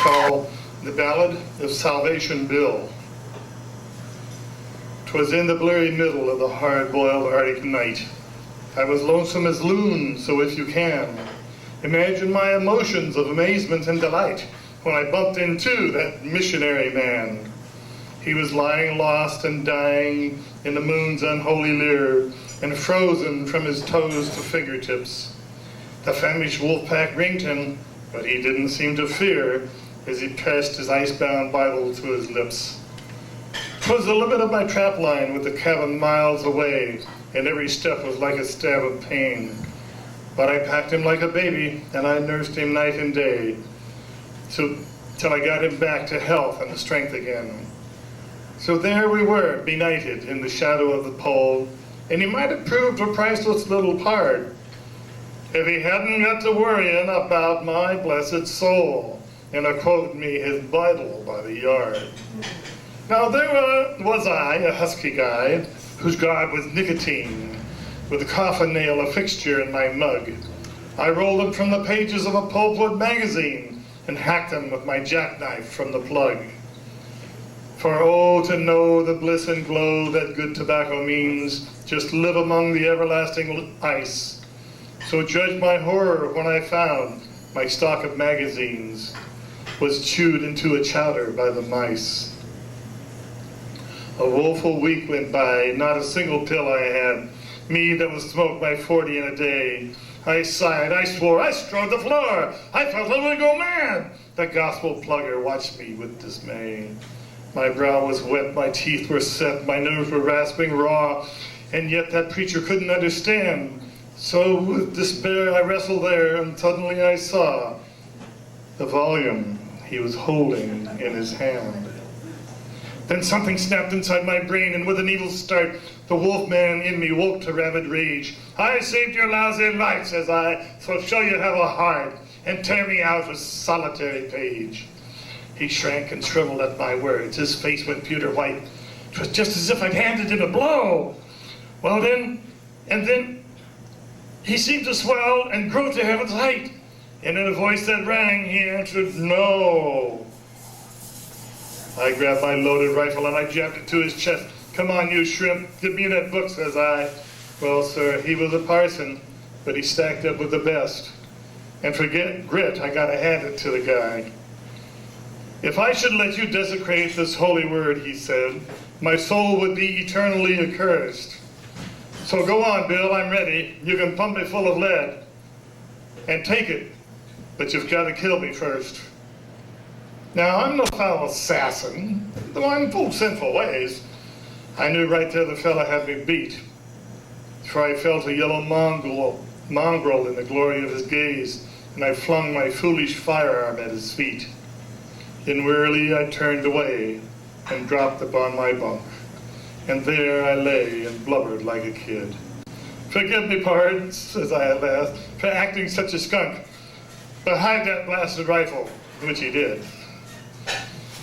called The Ballad of Salvation Bill. 'Twas in the blurry middle of the hard-boiled Arctic night. I was lonesome as loon, so if you can, imagine my emotions of amazement and delight when I bumped into that missionary man. He was lying lost and dying in the moon's unholy leer, and frozen from his toes to fingertips. The famished wolf pack ringed him, but he didn't seem to fear as he pressed his ice-bound Bible to his lips. 'Twas the limit of my trap line with the cabin miles away, and every step was like a stab of pain. But I packed him like a baby, and I nursed him night and day, till I got him back to health and strength again. So there we were, benighted in the shadow of the pole, and he might have proved a priceless little part if he hadn't got to worrying about my blessed soul and a quoting me his Bible by the yard. Now there was I, a husky guy, whose god was nicotine, with a coffin nail a fixture in my mug. I rolled them from the pages of a pulpwood magazine and hacked them with my jackknife from the plug. For oh, to know the bliss and glow that good tobacco means, just live among the everlasting ice. So judge my horror when I found my stock of magazines was chewed into a chowder by the mice. A woeful week went by, not a single pill I had, me that was smoked by 40 in a day. I sighed, I swore, I strode the floor, I felt I would go mad. The gospel plugger watched me with dismay. My brow was wet, my teeth were set, my nerves were rasping raw, and yet that preacher couldn't understand. So with despair I wrestled there, and suddenly I saw the volume he was holding in his hand. Then something snapped inside my brain, and with an evil start, the wolf man in me woke to rabid rage. I saved your lousy life, says I, so show you have a heart, and tear me out a solitary page. He shrank and shriveled at my words. His face went pewter white. 'Twas just as if I'd handed him a blow. Well then, and then, he seemed to swell and grow to heaven's height. And in a voice that rang, he answered, no. I grabbed my loaded rifle and I jabbed it to his chest. Come on, you shrimp, give me that book, says I. Well, sir, he was a parson, but he stacked up with the best. And for grit, I gotta hand it to the guy. If I should let you desecrate this holy word, he said, my soul would be eternally accursed. So go on, Bill, I'm ready. You can pump me full of lead. And take it, but you've got to kill me first. Now, I'm no foul assassin, though I'm full of sinful ways. I knew right there the fella had me beat, for I felt a yellow mongrel in the glory of his gaze, and I flung my foolish firearm at his feet. Then wearily I turned away and dropped upon my bunk, and there I lay and blubbered like a kid. Forgive me, pard, says I at last, for acting such a skunk, but hide that blasted rifle, which he did.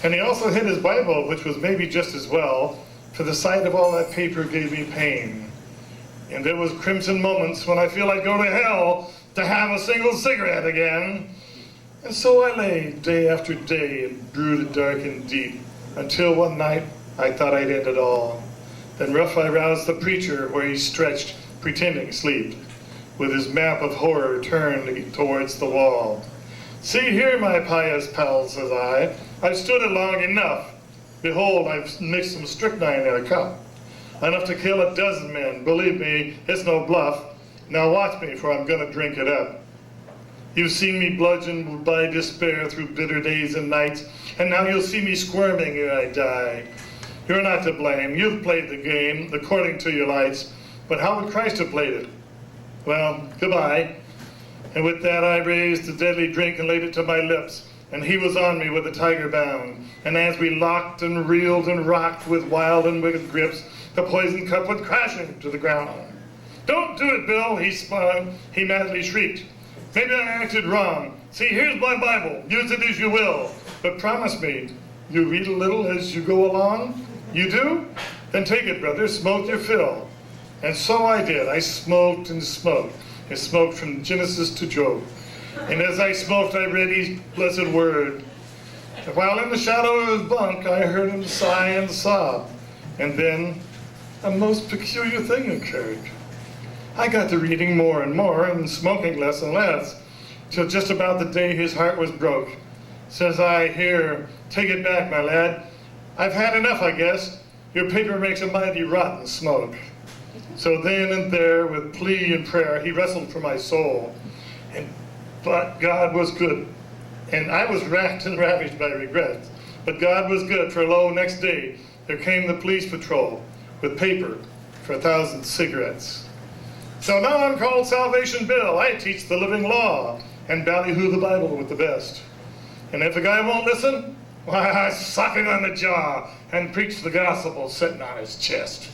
And he also hid his Bible, which was maybe just as well, for the sight of all that paper gave me pain. And there was crimson moments when I feel I'd go to hell to have a single cigarette again. And so I lay day after day and brooded dark and deep, until one night I thought I'd end it all. Then rough I roused the preacher where he stretched, pretending sleep, with his map of horror turned towards the wall. See here, my pious pal, says I, I've stood it long enough. Behold, I've mixed some strychnine in a cup, enough to kill a dozen men. Believe me, it's no bluff. Now watch me, for I'm gonna drink it up. You've seen me bludgeoned by despair through bitter days and nights, and now you'll see me squirming ere I die. You're not to blame. You've played the game according to your lights, but how would Christ have played it? Well, goodbye. And with that I raised the deadly drink and laid it to my lips, and he was on me with a tiger bound. And as we locked and reeled and rocked with wild and wicked grips, the poison cup went crashing to the ground. Don't do it, Bill, he spun. He madly shrieked. Maybe I acted wrong. See, here's my Bible. Use it as you will. But promise me, you read a little as you go along? You do? Then take it, brother. Smoke your fill. And so I did. I smoked and smoked. I smoked from Genesis to Job. And as I smoked, I read each blessed word. While in the shadow of his bunk, I heard him sigh and sob. And then a most peculiar thing occurred. I got to reading more and more and smoking less and less, till just about the day his heart was broke. Says I, "Here, take it back, my lad. I've had enough, I guess. Your paper makes a mighty rotten smoke." So then and there, with plea and prayer, he wrestled for my soul. But God was good, and I was racked and ravaged by regret. But God was good, for lo, next day, there came the police patrol with paper for 1,000 cigarettes. So now I'm called Salvation Bill. I teach the living law and ballyhoo the Bible with the best. And if the guy won't listen, why, I sock him on the jaw and preach the gospel sitting on his chest.